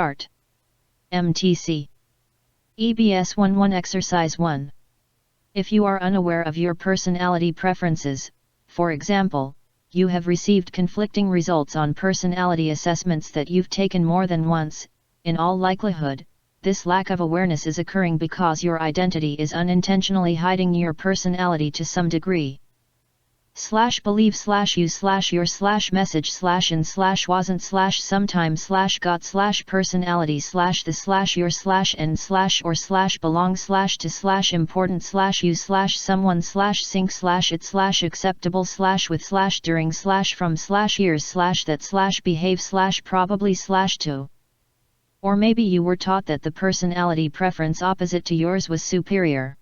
Start. MTC. EBS 11 Exercise 1. If you are unaware of your personality preferences, for example, you have received conflicting results on personality assessments that you've taken more than once, in all likelihood, this lack of awareness is occurring because your identity is unintentionally hiding your personality to some degree. /believe /you /your /message /in /wasn't /sometime /got /personality /the /your /and /or /belong /to /important /you /someone /sync /it /acceptable /with /during /from /years /that /behave /probably /to. Or maybe you were taught that the personality preference opposite to yours was superior.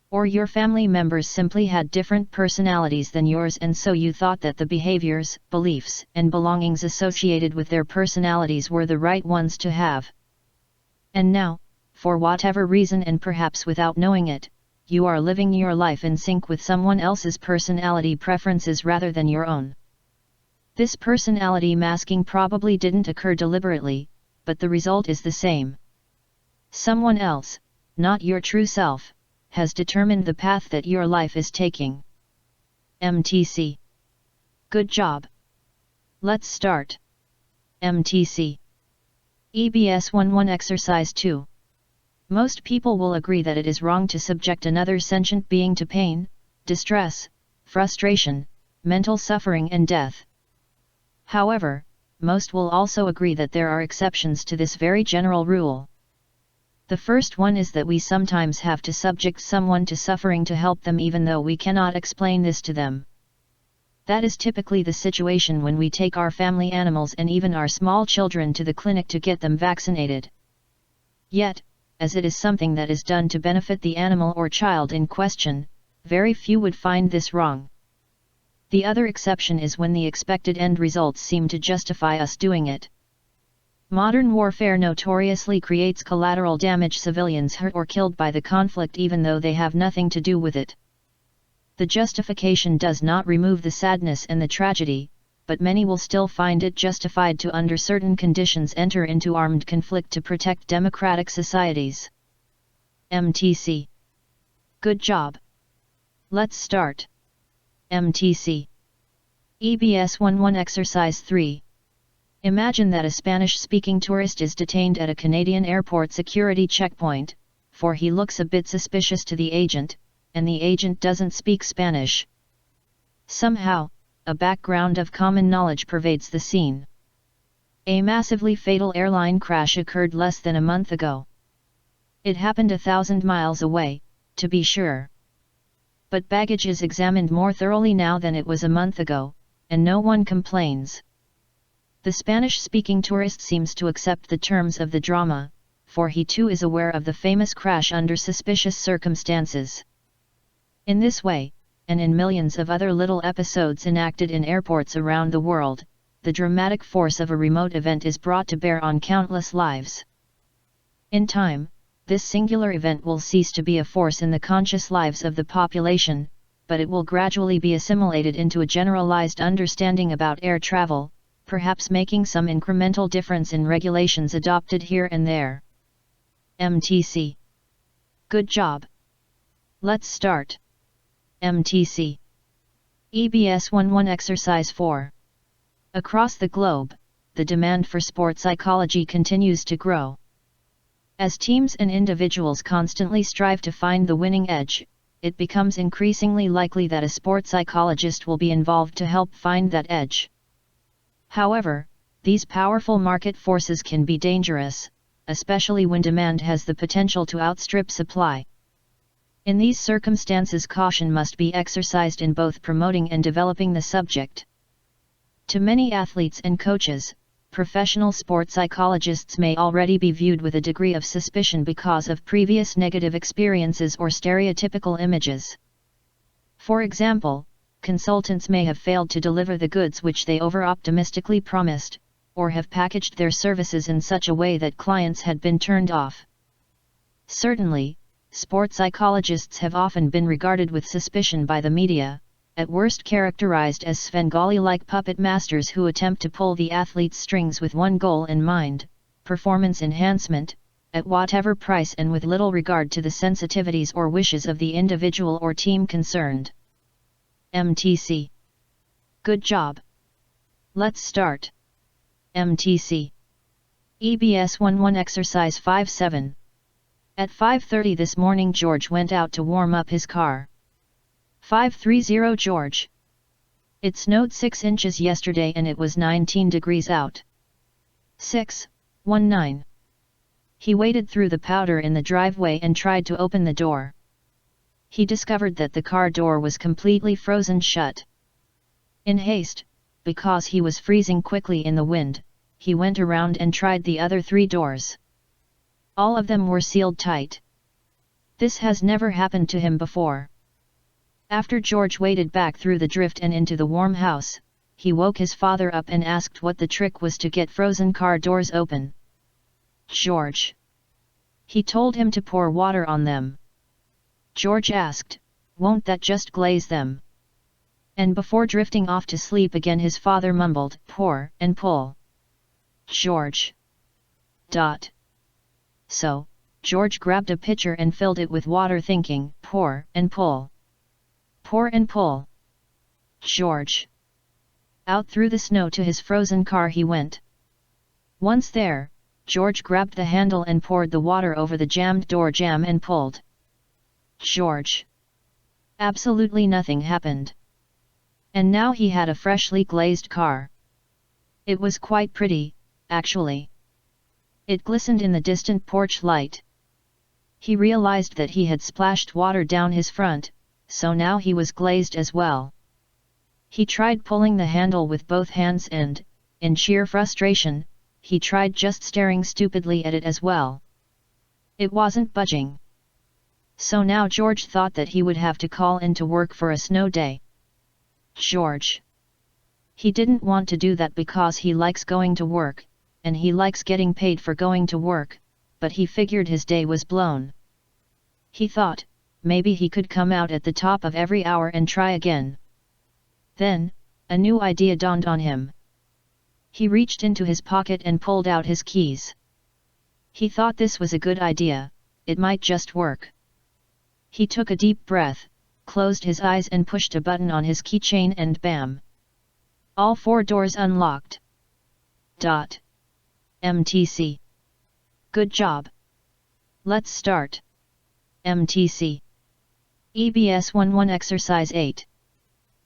Or your family members simply had different personalities than yours, and so you thought that the behaviors, beliefs, and belongings associated with their personalities were the right ones to have. And now, for whatever reason and perhaps without knowing it, you are living your life in sync with someone else's personality preferences rather than your own. This personality masking probably didn't occur deliberately, but the result is the same. Someone else, not your true self, has determined the path that your life is taking. MTC. Good job. Let's start. MTC. EBS 11 Exercise 2. Most people will agree that it is wrong to subject another sentient being to pain, distress, frustration, mental suffering and death. However, most will also agree that there are exceptions to this very general rule. The first one is that we sometimes have to subject someone to suffering to help them even though we cannot explain this to them. That is typically the situation when we take our family animals and even our small children to the clinic to get them vaccinated. Yet, as it is something that is done to benefit the animal or child in question, very few would find this wrong. The other exception is when the expected end results seem to justify us doing it. Modern warfare notoriously creates collateral damage, civilians hurt or killed by the conflict even though they have nothing to do with it. The justification does not remove the sadness and the tragedy, but many will still find it justified to under certain conditions enter into armed conflict to protect democratic societies. MTC. Good job. Let's start. MTC. EBS 11 Exercise 3. Imagine that a Spanish-speaking tourist is detained at a Canadian airport security checkpoint, for he looks a bit suspicious to the agent, and the agent doesn't speak Spanish. Somehow, a background of common knowledge pervades the scene. A massively fatal airline crash occurred less than a month ago. It happened 1,000 miles away, to be sure. But baggage is examined more thoroughly now than it was a month ago, and no one complains. The Spanish-speaking tourist seems to accept the terms of the drama, for he too is aware of the famous crash under suspicious circumstances. In this way, and in millions of other little episodes enacted in airports around the world, the dramatic force of a remote event is brought to bear on countless lives. In time, this singular event will cease to be a force in the conscious lives of the population, but it will gradually be assimilated into a generalized understanding about air travel, perhaps making some incremental difference in regulations adopted here and there. MTC. Good job. Let's start. MTC. EBS 11 Exercise 4. Across the globe, the demand for sport psychology continues to grow. As teams and individuals constantly strive to find the winning edge, it becomes increasingly likely that a sport psychologist will be involved to help find that edge. However, these powerful market forces can be dangerous, especially when demand has the potential to outstrip supply. In these circumstances, caution must be exercised in both promoting and developing the subject. To many athletes and coaches, professional sport psychologists may already be viewed with a degree of suspicion because of previous negative experiences or stereotypical images. For example, consultants may have failed to deliver the goods which they over-optimistically promised, or have packaged their services in such a way that clients had been turned off. Certainly, sport psychologists have often been regarded with suspicion by the media, at worst characterized as Svengali-like puppet masters who attempt to pull the athlete's strings with one goal in mind: performance enhancement, at whatever price and with little regard to the sensitivities or wishes of the individual or team concerned. MTC. Good job. Let's start. MTC. EBS 11 Exercise 5-7. At 5:30 this morning George went out to warm up his car. 5:30 George. It snowed 6 inches yesterday and it was 19 degrees out. 6:19. He waded through the powder in the driveway and tried to open the door. He discovered that the car door was completely frozen shut. In haste, because he was freezing quickly in the wind, he went around and tried the other 3 doors. All of them were sealed tight. This has never happened to him before. After George waded back through the drift and into the warm house, he woke his father up and asked what the trick was to get frozen car doors open. George. He told him to pour water on them. George asked, "Won't that just glaze them?" And before drifting off to sleep again his father mumbled, "Pour and pull." George. So, George grabbed a pitcher and filled it with water thinking, "Pour and pull. Pour and pull." George. Out through the snow to his frozen car he went. Once there, George grabbed the handle and poured the water over the jammed door jamb and pulled. George. Absolutely nothing happened. And now he had a freshly glazed car. It was quite pretty, actually. It glistened in the distant porch light. He realized that he had splashed water down his front, so now he was glazed as well. He tried pulling the handle with both hands and, in sheer frustration, he tried just staring stupidly at it as well. It wasn't budging. So now George thought that he would have to call in to work for a snow day. George. He didn't want to do that because he likes going to work, and he likes getting paid for going to work, but he figured his day was blown. He thought, maybe he could come out at the top of every hour and try again. Then, a new idea dawned on him. He reached into his pocket and pulled out his keys. He thought this was a good idea, it might just work. He took a deep breath, closed his eyes and pushed a button on his keychain and bam! All 4 doors unlocked. MTC. Good job. Let's start. MTC. EBS 11 Exercise 8.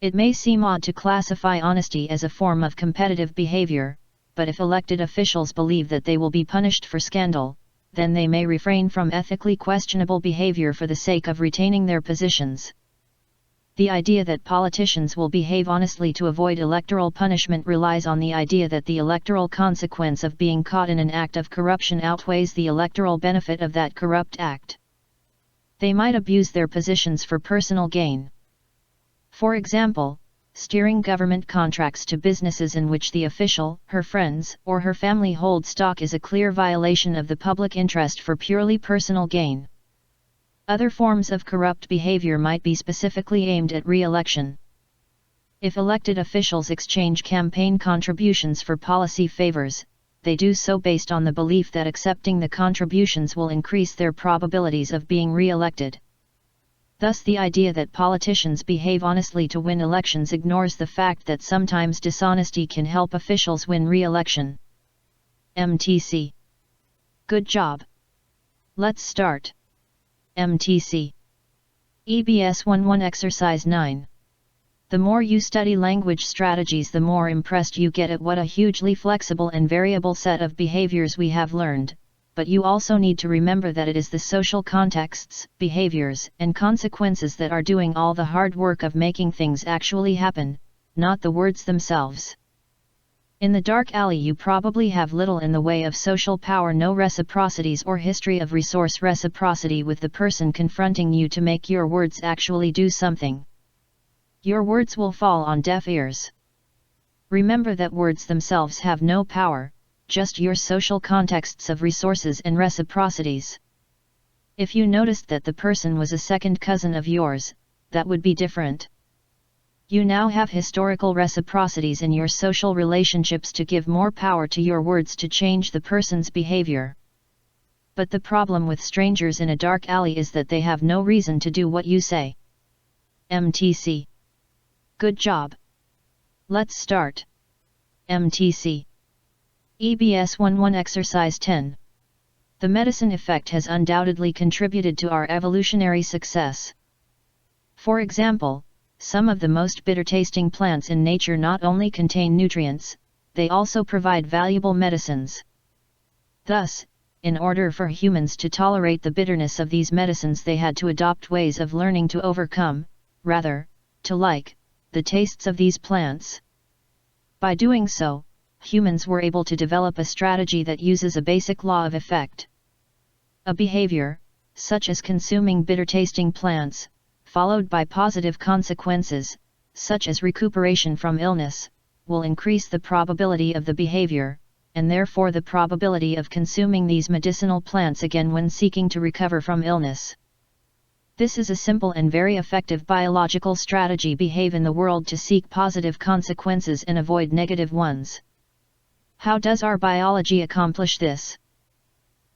It may seem odd to classify honesty as a form of competitive behavior, but if elected officials believe that they will be punished for scandal, then they may refrain from ethically questionable behavior for the sake of retaining their positions. The idea that politicians will behave honestly to avoid electoral punishment relies on the idea that the electoral consequence of being caught in an act of corruption outweighs the electoral benefit of that corrupt act. They might abuse their positions for personal gain. For example, steering government contracts to businesses in which the official, her friends, or her family hold stock is a clear violation of the public interest for purely personal gain. Other forms of corrupt behavior might be specifically aimed at re-election. If elected officials exchange campaign contributions for policy favors, they do so based on the belief that accepting the contributions will increase their probabilities of being re-elected. Thus the idea that politicians behave honestly to win elections ignores the fact that sometimes dishonesty can help officials win re-election. MTC. Good job. Let's start. MTC. EBS 11 Exercise 9. The more you study language strategies, the more impressed you get at what a hugely flexible and variable set of behaviors we have learned, but you also need to remember that it is the social contexts, behaviors, and consequences that are doing all the hard work of making things actually happen, not the words themselves. In the dark alley you probably have little in the way of social power, no reciprocities or history of resource reciprocity with the person confronting you to make your words actually do something. Your words will fall on deaf ears. Remember that words themselves have no power, just your social contexts of resources and reciprocities. If you noticed that the person was a second cousin of yours, that would be different. You now have historical reciprocities in your social relationships to give more power to your words to change the person's behavior. But the problem with strangers in a dark alley is that they have no reason to do what you say. MTC. Good job. Let's start. MTC. EBS 11 Exercise 10. The medicine effect has undoubtedly contributed to our evolutionary success. For example, some of the most bitter-tasting plants in nature not only contain nutrients, they also provide valuable medicines. Thus, in order for humans to tolerate the bitterness of these medicines, they had to adopt ways of learning to overcome, rather, to like, the tastes of these plants. By doing so, humans were able to develop a strategy that uses a basic law of effect. A behavior, such as consuming bitter-tasting plants, followed by positive consequences, such as recuperation from illness, will increase the probability of the behavior, and therefore the probability of consuming these medicinal plants again when seeking to recover from illness. This is a simple and very effective biological strategy. Behave in the world to seek positive consequences and avoid negative ones. How does our biology accomplish this?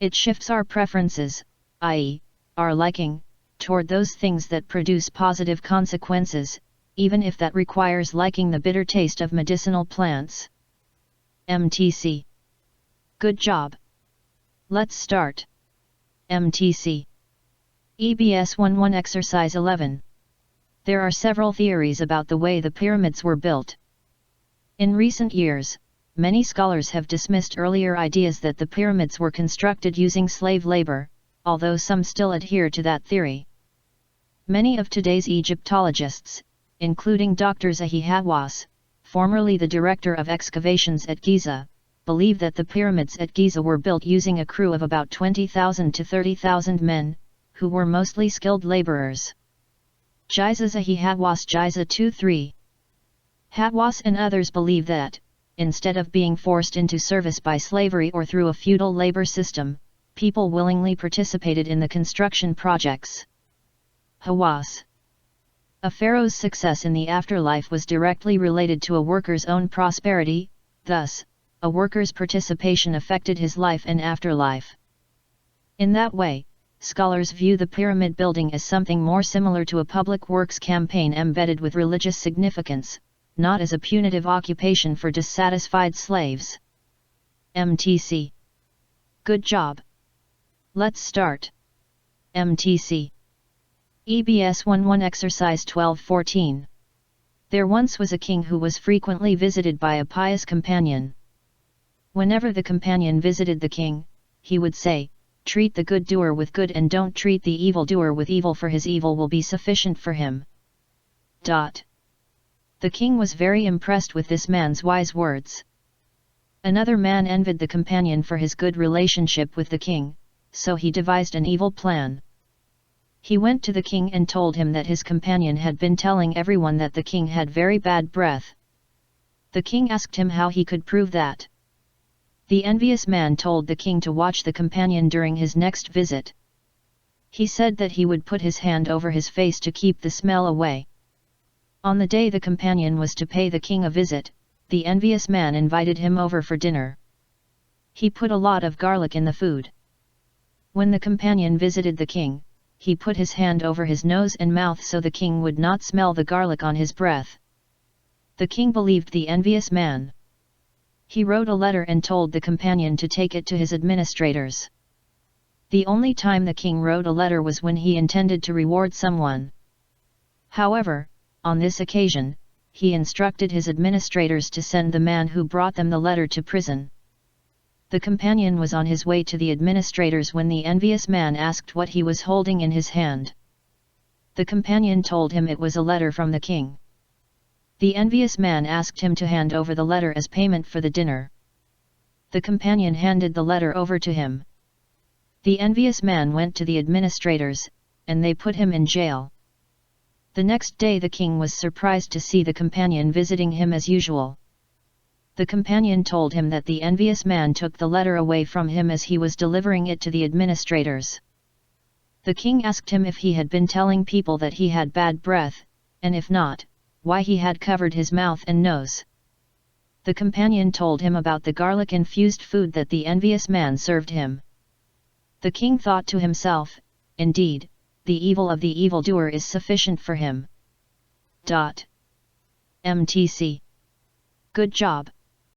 It shifts our preferences, i.e., our liking, toward those things that produce positive consequences, even if that requires liking the bitter taste of medicinal plants. MTC. Good job. Let's start. MTC. EBS 11 Exercise 11. There are several theories about the way the pyramids were built. In recent years, many scholars have dismissed earlier ideas that the pyramids were constructed using slave labor, although some still adhere to that theory. Many of today's Egyptologists, including Dr. Zahi Hawass, formerly the director of excavations at Giza, believe that the pyramids at Giza were built using a crew of about 20,000 to 30,000 men, who were mostly skilled laborers. Giza Zahi Hawass Giza 2-3. Hawass and others believe that, instead of being forced into service by slavery or through a feudal labor system, people willingly participated in the construction projects. Hawass. A pharaoh's success in the afterlife was directly related to a worker's own prosperity, thus, a worker's participation affected his life and afterlife. In that way, scholars view the pyramid building as something more similar to a public works campaign embedded with religious significance, not as a punitive occupation for dissatisfied slaves. MTC. Good job. Let's start. MTC. EBS 11 Exercise 12-14. There once was a king who was frequently visited by a pious companion. Whenever the companion visited the king, he would say, "Treat the good doer with good and don't treat the evil doer with evil, for his evil will be sufficient for him." The king was very impressed with this man's wise words. Another man envied the companion for his good relationship with the king, so he devised an evil plan. He went to the king and told him that his companion had been telling everyone that the king had very bad breath. The king asked him how he could prove that. The envious man told the king to watch the companion during his next visit. He said that he would put his hand over his face to keep the smell away. On the day the companion was to pay the king a visit, the envious man invited him over for dinner. He put a lot of garlic in the food. When the companion visited the king, he put his hand over his nose and mouth so the king would not smell the garlic on his breath. The king believed the envious man. He wrote a letter and told the companion to take it to his administrators. The only time the king wrote a letter was when he intended to reward someone. However, on this occasion, he instructed his administrators to send the man who brought them the letter to prison. The companion was on his way to the administrators when the envious man asked what he was holding in his hand. The companion told him it was a letter from the king. The envious man asked him to hand over the letter as payment for the dinner. The companion handed the letter over to him. The envious man went to the administrators, and they put him in jail. The next day the king was surprised to see the companion visiting him as usual. The companion told him that the envious man took the letter away from him as he was delivering it to the administrators. The king asked him if he had been telling people that he had bad breath, and if not, why he had covered his mouth and nose. The companion told him about the garlic-infused food that the envious man served him. The king thought to himself, indeed, the evil of the evildoer is sufficient for him. MTC. Good job.